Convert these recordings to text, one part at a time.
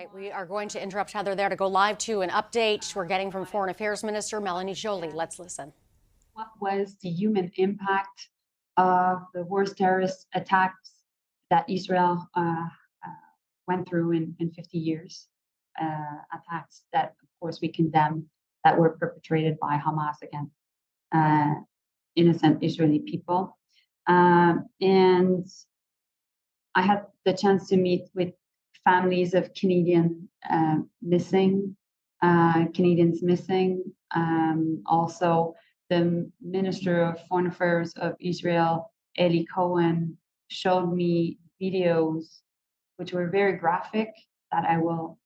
right, we are going to interrupt Heather there to go live to an update we're getting from Foreign Affairs Minister Melanie Joly. Let's listen. What was the human impact of the worst terrorist attacks that Israel went through in 50 years? Attacks that, of course, we condemn, that were perpetrated by Hamas against innocent Israeli people. And I had the chance to meet with families of Canadians missing. Also, the Minister of Foreign Affairs of Israel, Eli Cohen, showed me videos which were very graphic that I will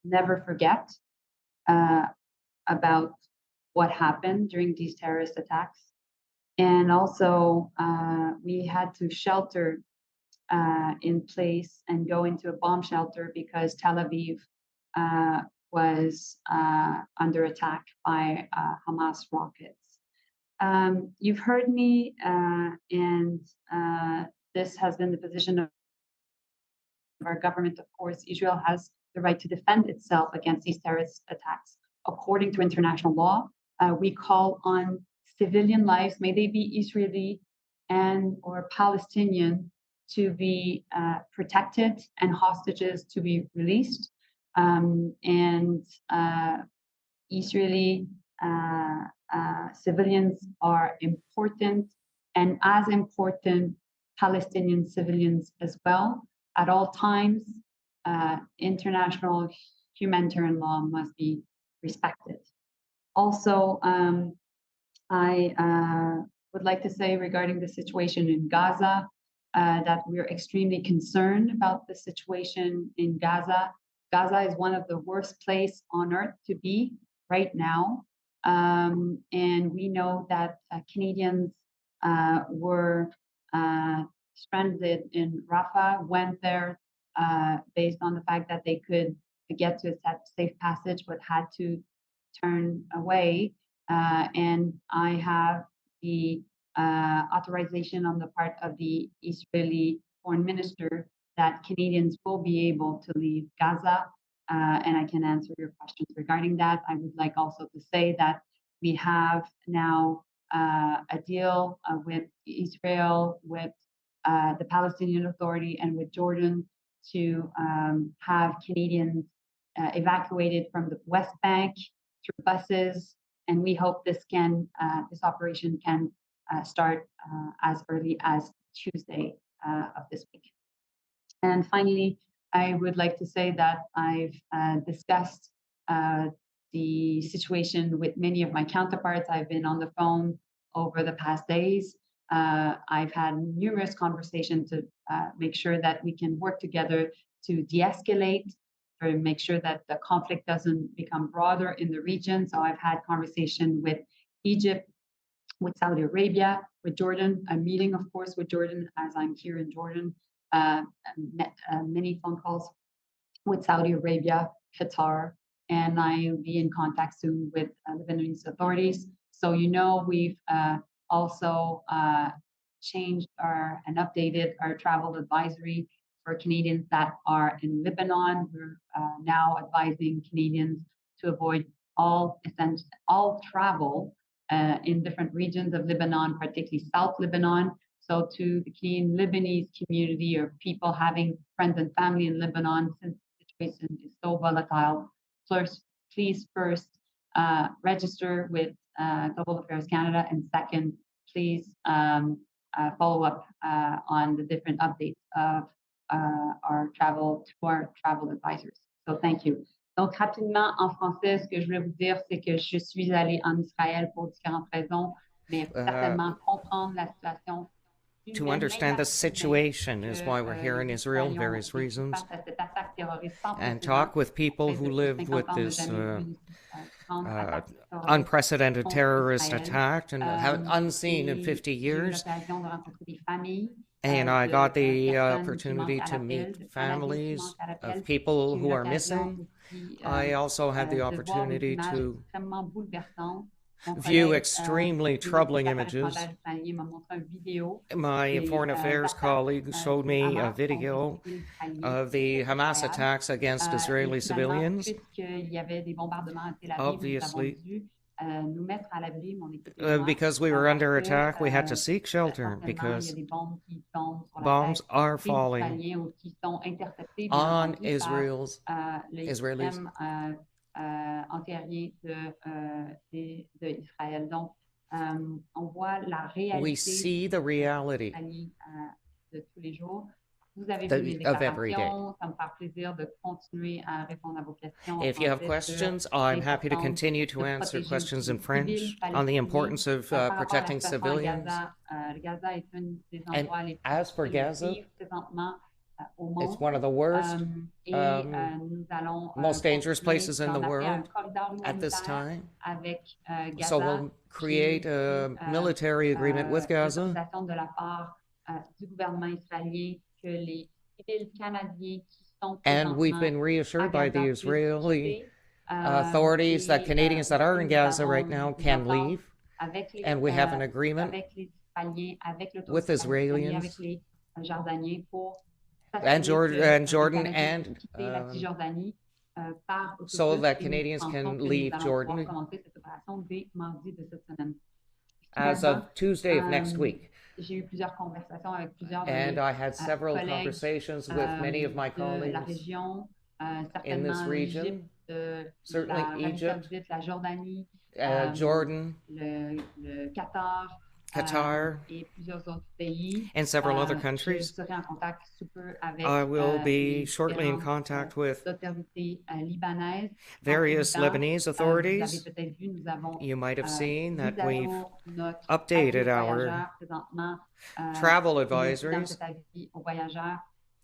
never forget about what happened during these terrorist attacks. And also, we had to shelter in place and go into a bomb shelter because Tel Aviv was under attack by Hamas rockets. You've heard me, and this has been the position of our government. Of course, Israel has the right to defend itself against these terrorist attacks. According to international law, we call on civilian lives, may they be Israeli and or Palestinian, to be protected and hostages to be released. Israeli civilians are important, and as important, Palestinian civilians as well. At all times, international humanitarian law must be respected. Also, I would like to say regarding the situation in Gaza, that we're extremely concerned about the situation in Gaza. Gaza is one of the worst places on earth to be right now. And we know that Canadians were stranded in Rafah, went there based on the fact that they could get to a safe passage, but had to turn away. And I have the authorization on the part of the Israeli foreign minister that Canadians will be able to leave Gaza, and I can answer your questions regarding that. I would like also to say that we have now a deal with Israel, with the Palestinian Authority, and with Jordan to have Canadians evacuated from the West Bank through buses, and we hope this operation can start as early as Tuesday of this week. And finally, I would like to say that I've discussed the situation with many of my counterparts. I've been on the phone over the past days. I've had numerous conversations to make sure that we can work together to de-escalate, or make sure that the conflict doesn't become broader in the region. So I've had conversation with Egypt, with Saudi Arabia, with Jordan, a meeting, of course, with Jordan as I'm here in Jordan, many phone calls with Saudi Arabia, Qatar, and I'll be in contact soon with Lebanese authorities. So, we've also changed and updated our travel advisory for Canadians that are in Lebanon. We're now advising Canadians to avoid all travel in different regions of Lebanon, particularly South Lebanon. So to the Canadian Lebanese community or people having friends and family in Lebanon, since the situation is so volatile, please first register with Global Affairs Canada, and second, please follow up on the different updates of our travel advisors. So thank you. Donc, rapidement, en français, ce que je voulais vous dire, c'est que je suis allée en Israël pour différentes raisons, mais certainement comprendre la situation. To understand the situation is why we're here in Israel, various reasons, and talk with people who lived with this unprecedented terrorist attack and unseen in 50 years. And I got the opportunity to meet families of people who are missing. I also had the opportunity to view extremely troubling images. Israélien m'a montré une vidéo. My foreign affairs colleague showed me a Hamas video contre les civils of the Hamas israéliens. attacks against Israeli Et finalement, civilians. puisqu'il y avait des bombardements à Tel Aviv, Obviously, nous avons dû nous mettre à l'abri, mon équipe et moi, because we were under parce que, attack, we had to seek shelter certainement, il y because a des bombes qui tombent sur la bombs tête are des falling Israéliens ou qui sont interceptés, bien on entendu, par les Israelis. systèmes antiaériens d'Israël. Donc, on voit la réalité We see the reality de tous les jours. Vous avez vu mes of every day. déclarations. Ça me fait plaisir de continuer à répondre à vos questions. If you have questions, I'm happy to continue to answer questions in French on the importance of protecting civilians. Gaza est une des And endroits les plus as for Gaza, présentement au monde. it's one of the worst, Nous allons most dangerous places in the continuer world un corridor at this humanitaire time. avec Gaza, So we'll create a military agreement with Gaza. l'autorisation de la part du gouvernement israélien que les civils canadiens qui sont And we've been présentement reassured à by Gaza the puissent Israeli quitter, authorities that Canadians that are in nous Gaza avons right now des can accords leave. avec les, And we have an agreement avec les Israéliens, avec with l'autorité Israelis palestinienne, avec les Jordaniens pour and Jordan les Canadiens puissent quitter la Cisjordanie par so autobus, that et nous Canadians pensons can que nous leave allons Jordan pouvoir commencer cette opération dès mardi de cette semaine. as Finalement, of Tuesday of next week. J'ai eu plusieurs conversations avec plusieurs de And mes I had several collègues conversations with many of my de la colleagues région, in this certainement region, l'Égypte, certainly la Arabie Egypt, Saoudite, la Jordanie, Jordan, le Qatar, Qatar, et plusieurs autres pays. and several other Je countries. serai en contact sous peu avec I will be les shortly in différentes, contact with autorités libanaises. various Liban, Lebanese vous avez authorities. peut-être vu, nous avons You might have seen that mis à we've jour notre updated avis aux our voyageurs présentement, travel dans advisories cet avis aux voyageurs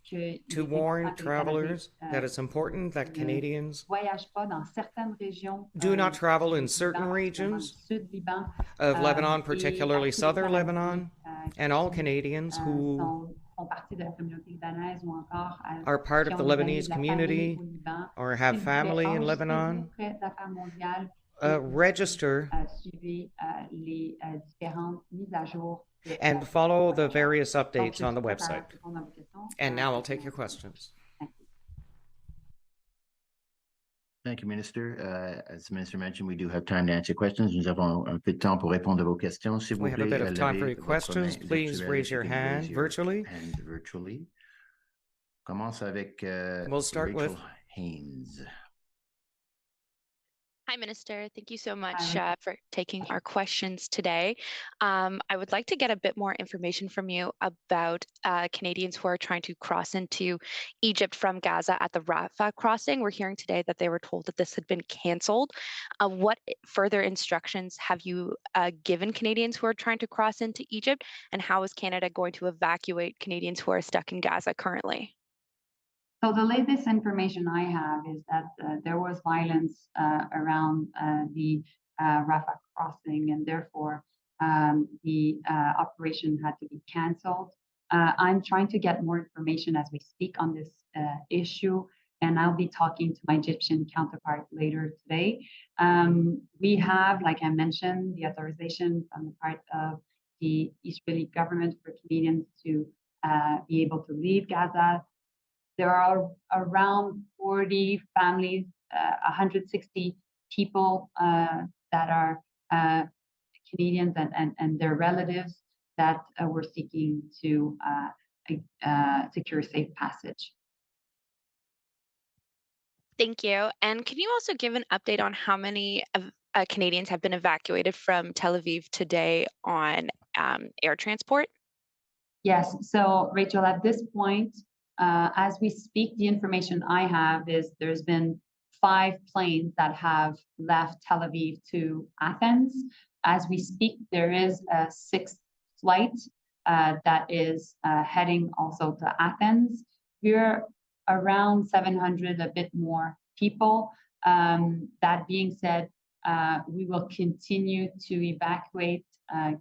qu'il to est warn important que les travelers Canadiens, that it's important that Canadians voyagent pas dans certaines régions, do not travel du in certain Liban, particulièrement regions le sud Liban, of Lebanon, et particularly à tous les southern Canadiens, Lebanon, and all Canadians who font partie de la communauté libanaise ou encore are part qui of ont the des amis Lebanese de la famille community au Liban. or have S'il vous plaît, family in enregistrez-vous Lebanon, auprès d'Affaires mondiales register suivez les différentes mises à jour de and la follow the voyageurs. various Donc, updates je on suis the prête à website. répondre à vos questions. And now I'll take your questions. Thank you. Thank you, Minister. As the Minister mentioned, we do have time to answer questions. Nous avons un peu de temps pour répondre à vos questions. S'il vous We have a plaît, bit of time for levez your votre questions. main Please virtuelle raise if your you can raise hand your virtually. hand virtually. Commence avec We'll start Rachel with Haynes. Hi, Minister. Thank you so much Hi. for taking our questions today. I would like to get a bit more information from you about Canadians who are trying to cross into Egypt from Gaza at the Rafah crossing. We're hearing today that they were told that this had been canceled. What further instructions have you given Canadians who are trying to cross into Egypt, and how is Canada going to evacuate Canadians who are stuck in Gaza currently? So the latest information I have is that there was violence around the Rafah crossing, and therefore the operation had to be canceled. I'm trying to get more information as we speak on this issue, and I'll be talking to my Egyptian counterpart later today. We have, like I mentioned, the authorization from the part of the Israeli government for Canadians to be able to leave Gaza. There are around 40 families, 160 people that are Canadians and their relatives that were seeking to secure safe passage. Thank you. And can you also give an update on how many Canadians have been evacuated from Tel Aviv today on air transport? Yes. So, Rachel, at this point, as we speak, the information I have is there's been 5 planes that have left Tel Aviv to Athens. As we speak, there is a 6th flight that is heading also to Athens. We're around 700, a bit more people. That being said, we will continue to evacuate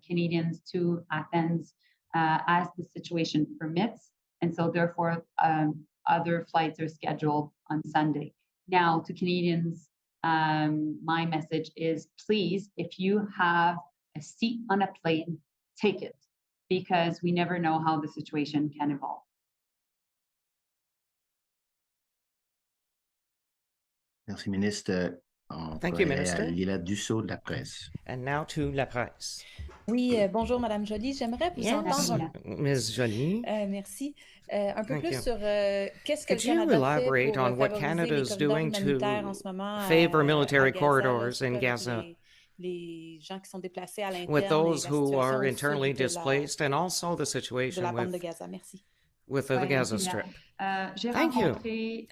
Canadians to Athens as the situation permits. And so therefore, other flights are scheduled on Sunday. Now, to Canadians My message is, please, if you have a seat on a plane, take it, because we never know how the situation can evolve. Merci, ministre. Thank you, Minister. Lila Dussault de la presse. And now to La Presse. Oui, bonjour Madame Joly. J'aimerais vous entendre. Ms. Joly. Merci. Un peu Thank plus you. sur qu'est-ce que Could le you Canada fait elaborate pour on what favoriser Canada les is corridors doing to humanitaires en ce moment favor military à Gaza, corridors surtout in avec Gaza les gens qui sont déplacés à l'interne with et those la who situation are au internally sud de displaced and also the de situation la bande de with Gaza? Merci. the Ouais, Gaza merci, Strip. J'ai Thank you. rencontré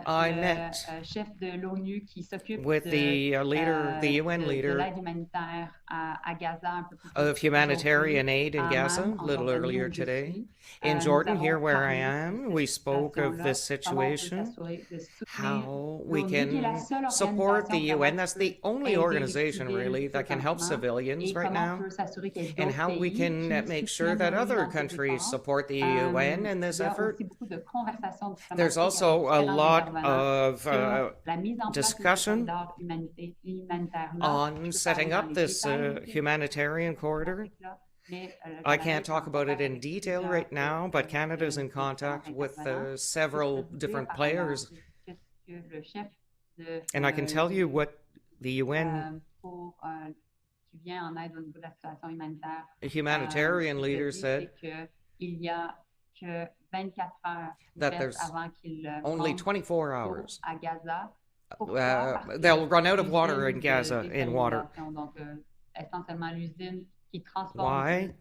I le met chef de l'ONU qui s'occupe with the leader, the UN de leader l'aide humanitaire à Gaza un peu plus tôt of humanitarian aujourd'hui, aid in à Gaza Amman, a en little Jordanie, earlier où je today. suis. In Nous Jordan, avons here where I parlé de am, cette we spoke of situation-là, this comment on peut situation, s'assurer de soutenir how we l'ONU, qui est la can seule support the organisation UN. vraiment That's qui peut the only aider les organization civils really that can help présentement, civilians et right comment on now, peut s'assurer qu'il y ait and d'autres how we pays can qui make sure soutiennent that l'ONU other dans ses countries efforts. support the UN in this Il y a effort. aussi beaucoup de conversations There's diplomatiques also avec a différents lot intervenants of sur la mise en place de ce discussion corridor humanitaire-là. on Je peux setting parler dans up les this détails de humanitarian corridor. là, mais, le I Canada can't est talk en about it contact in avec detail plusieurs right now, but Canada is in différents contact with intervenants. several Je peux vous dire, different par players, exemple, que le chef de and I can tell you l'ONU, what the UN qui vient en aide au niveau de la situation humanitaire, humanitarian leader dit, said, c'est que il y a que 24 heures qui that restent there's avant qu'il only manque 24 d'eau hours. à Gaza. Pourquoi? Parce que They'll run out of l'usine water in de Gaza in water. désalination, donc essentiellement l'usine qui transforme Why?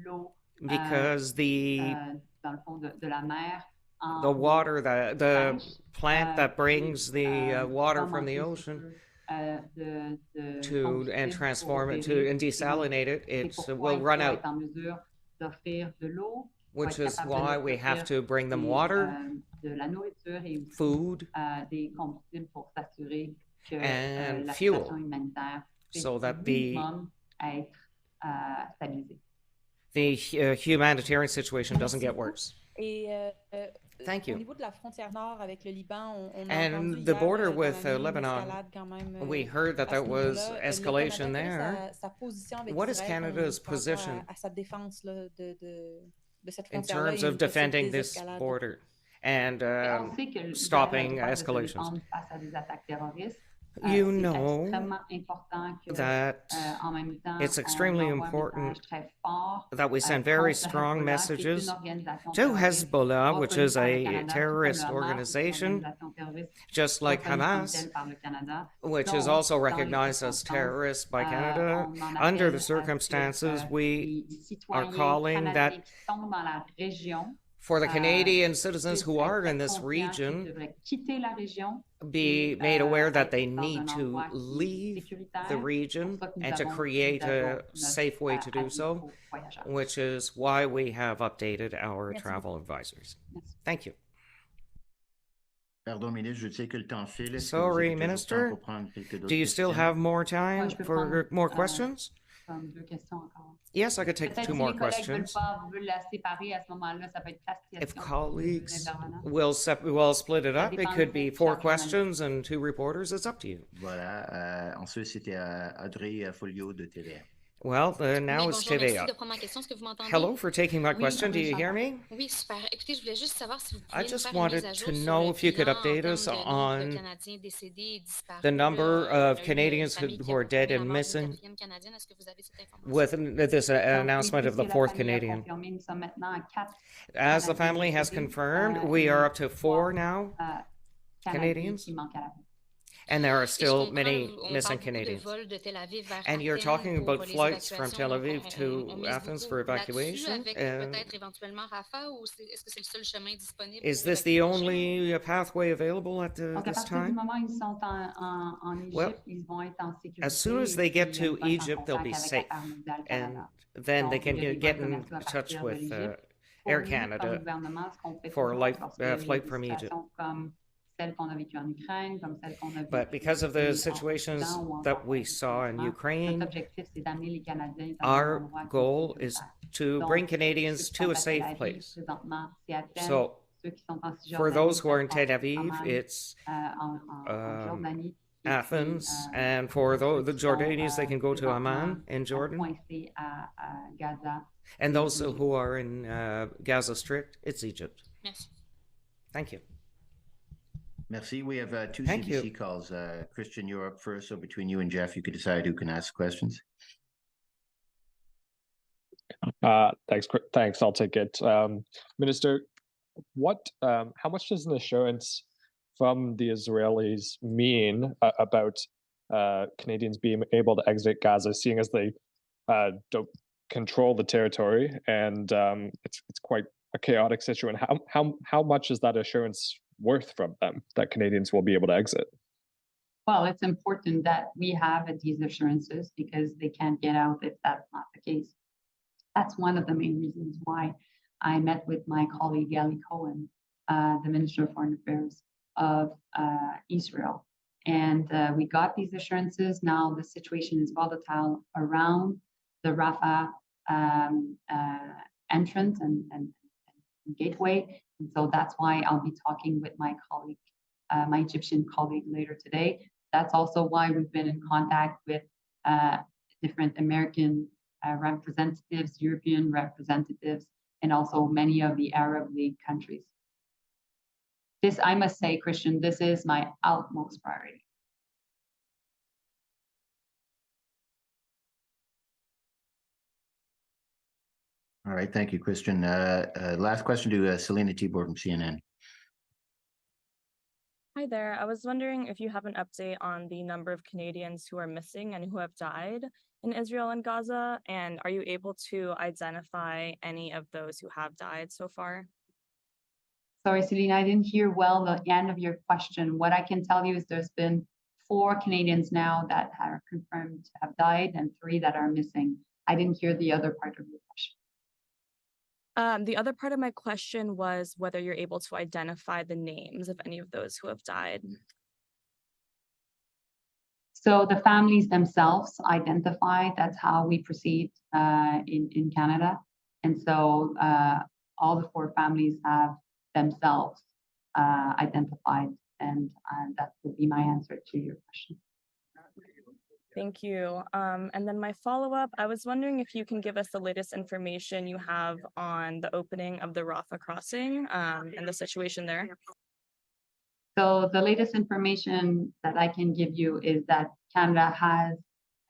l'eau Because dans le fond de la mer en the water, the fraîche, plant that qui, brings the water va from the manquer, si ocean peu, de to combustible and pour transform it to opérer. and desalinate it, C'est it pourquoi will il run faut out, être en mesure d'offrir de l'eau, which être is capable de why leur we have offrir to bring them des, water, de la nourriture et aussi food, des combustibles pour s'assurer que and la fuel, situation humanitaire puisse so au that the minimum être stabilisée. humanitarian situation doesn't get worse. Et Thank au you. niveau de la frontière nord avec le Liban, on a And entendu the hier, border dans with la nuit, une Lebanon, escalade quand même, we heard that à ce there was niveau-là. escalation Le Canada, there. quelle est sa position avec What is Israël Canada's par rapport position à sa défense là, de cette in frontière-là terms et of une possible defending this désescalade? border and Et on sait que l'Israël a le stopping droit de se escalations? défendre face à des attaques terroristes. You C'est know extrêmement important que, that en même temps, it's on extremely envoie un important message très fort, that we send very contre strong Hezbollah, qui est messages une organisation to terroriste Hezbollah, which reconnue is par le a Canada, tout comme le terrorist Hamas, qui est une organization, organisation terroriste just like reconnue comme Hamas, telle par le Canada. which is Donc, also dans les recognized as circonstances, terrorist by Canada. on en Under appelle the à ce circumstances, que we les are citoyens calling canadiens that qui sont dans la région for the Canadian citizens who puissent are être in this conscients qu'ils region devraient quitter la région be made aware that they être dans need un to endroit qui est leave sécuritaire. the C'est region pour ça que nous and to avons create mis à jour a notre safe way to do avis so, aux voyageurs. which is why we have updated our Merci travel advisors. Merci. Thank you. Pardon, ministre, je sais que le temps file. Est-ce que vous Sorry, avez toujours Minister. le temps pour prendre quelques Do you still questions? have more time je peux for prendre, more questions? Comme deux questions encore. Yes, I could take Peut-être two si more les collègues veulent questions. pas, veulent la séparer à ce moment-là, ça peut être 4 If questions pour colleagues deux intervenants. will split it Ça up, it dépend could du be 4 charge journalistique. questions and 2 reporters. It's up to you. Voilà. Ensuite, c'était Audrey Folio de TVA. Well, now Oui, it's bonjour, merci TVA. de prendre ma question. Est-ce que vous m'entendez? Hello for taking my Oui, question. Do oui, you je hear t'entends. me? Oui, super. Écoutez, je voulais juste savoir si vous I pouviez nous just faire une mise wanted à to jour sur know le if you could bilan en update termes us de nombre de on Canadiens décédés et disparus. the number Là, of il y a eu une Canadians famille qui who a are dead confirmé la and mort d'une missing quatrième Canadienne. Est-ce que vous avez cette information? with this Donc, announcement oui, of the puisque la fourth famille a Canadian. confirmé, nous sommes maintenant à 4 As the Canadiens family has décédés, confirmed, et we are up to 4 3 now, Canadiens Canadians. qui manquent à la vie. and there are Et je still comprends, many on missing parle beaucoup de Canadians. vols de Tel Aviv vers And you're Athènes talking pour about les flights from évacuations. Tel Donc, Aviv on to mise Athens for beaucoup là-dessus evacuation. avec peut-être éventuellement Rafa ou est-ce que c'est le seul chemin disponible Is pour this the évacuer les gens? only pathway available at Donc, à this partir du time? moment où ils sont en Égypte, Well, ils vont être en sécurité. as soon as they et get puis, to ils vont être en Egypt, they'll be contact avec safe. Affaires mondiales And Canada. then they Donc, can il y a des get vols in commerciaux à touch partir de with l'Égypte. Pour Air nous, comme Canada gouvernement, ce qu'on fait for a toujours life, lorsqu'il y a flight des from Egypt. situations comme celle qu'on a vécue en Ukraine, comme celle qu'on a But vécue because of the en situations Soudan ou that encore we en saw in Liban, Ukraine, notre objectif, c'est d'amener les Canadiens dans un our endroit qui est goal is sécuritaire. to Donc, bring ceux Canadians qui to sont a à Tel safe Aviv, place. présentement, c'est Athènes. So Ceux qui sont en for Cisjordanie, those who ça are in se Tel passe Aviv, Amman, it's en Jordanie. Athens, and for the Jordanians, they can go to Amman in Jordan. Coincé à Gaza. And those who are in Gaza Strip, it's Egypt. Merci. Thank you. Merci. We have two Thank CBC you. calls. Christian, you're up first. So between you and Jeff, you could decide who can ask questions. Thanks. I'll take it. Minister, how much does an assurance from the Israelis mean about Canadians being able to exit Gaza, seeing as they don't control the territory and it's quite a chaotic situation? How much is that assurance worth from them that Canadians will be able to exit? Well, it's important that we have these assurances because they can't get out if that's not the case. That's one of the main reasons why I met with my colleague Eli Cohen, the Minister of Foreign Affairs of Israel. And we got these assurances. Now the situation is volatile around the Rafah entrance and gateway. And so that's why I'll be talking with my colleague, my Egyptian colleague later today. That's also why we've been in contact with different American representatives, European representatives, and also many of the Arab League countries. This, I must say, Christian, this is my utmost priority. All right. Thank you, Christian. Last question to Selena Tibor from CNN. Hi there. I was wondering if you have an update on the number of Canadians who are missing and who have died in Israel and Gaza, and are you able to identify any of those who have died so far? Sorry, Selena, I didn't hear well the end of your question. What I can tell you is there's been 4 Canadians now that are confirmed to have died and 3 that are missing. I didn't hear the other part of your question. The other part of my question was whether you're able to identify the names of any of those who have died. So the families themselves identify, that's how we proceed in Canada. And so all the 4 families have themselves identified, and that would be my answer to your question. Thank you. And then my follow-up, I was wondering if you can give us the latest information you have on the opening of the Rafah crossing and the situation there. So the latest information that I can give you is that Canada has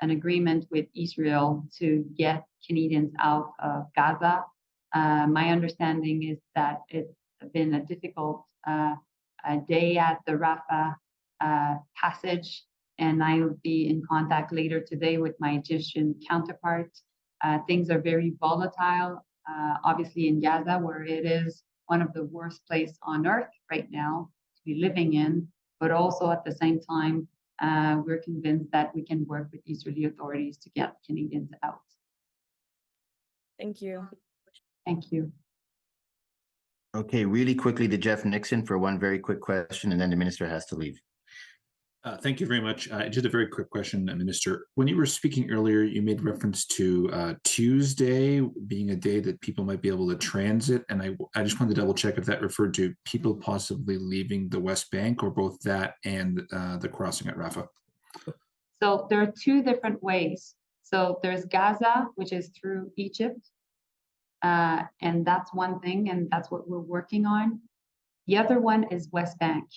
an agreement with Israel to get Canadians out of Gaza. My understanding is that it's been a difficult day at the Rafah passage, and I will be in contact later today with my Egyptian counterpart. Things are very volatile, obviously in Gaza, where it is one of the worst places on earth right now to be living in, but also at the same time, we're convinced that we can work with Israeli authorities to get Canadians out. Thank you. Thank you. Okay, really quickly to Jeff Nixon for one very quick question, and then the minister has to leave. Thank you very much. Just a very quick question, Minister. When you were speaking earlier, you made reference to Tuesday being a day that people might be able to transit. And I just wanted to double check if that referred to people possibly leaving the West Bank or both that and the crossing at Rafah. So there are 2 different ways. So there's Gaza, which is through Egypt. And that's one thing, and that's what we're working on. The other one is West Bank.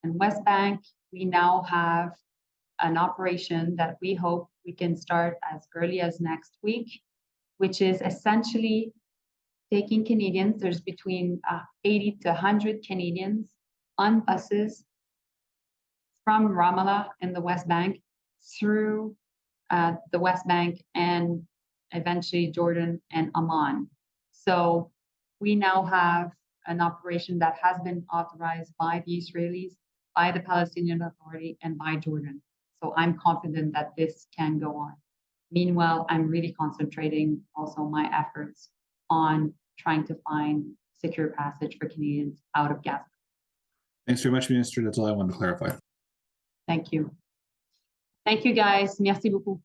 And West Bank, we now have an operation that we hope we can start as early as next week, which is essentially taking Canadians. There's between 80 to 100 Canadians on buses from Ramallah in the West Bank through the West Bank and eventually Jordan and Amman. So we now have an operation that has been authorized by the Israelis, by the Palestinian Authority, and by Jordan. So I'm confident that this can go on. Meanwhile, I'm really concentrating also my efforts on trying to find secure passage for Canadians out of Gaza. Thanks very much, Minister. That's all I wanted to clarify. Thank you. Thank you, guys. Merci beaucoup.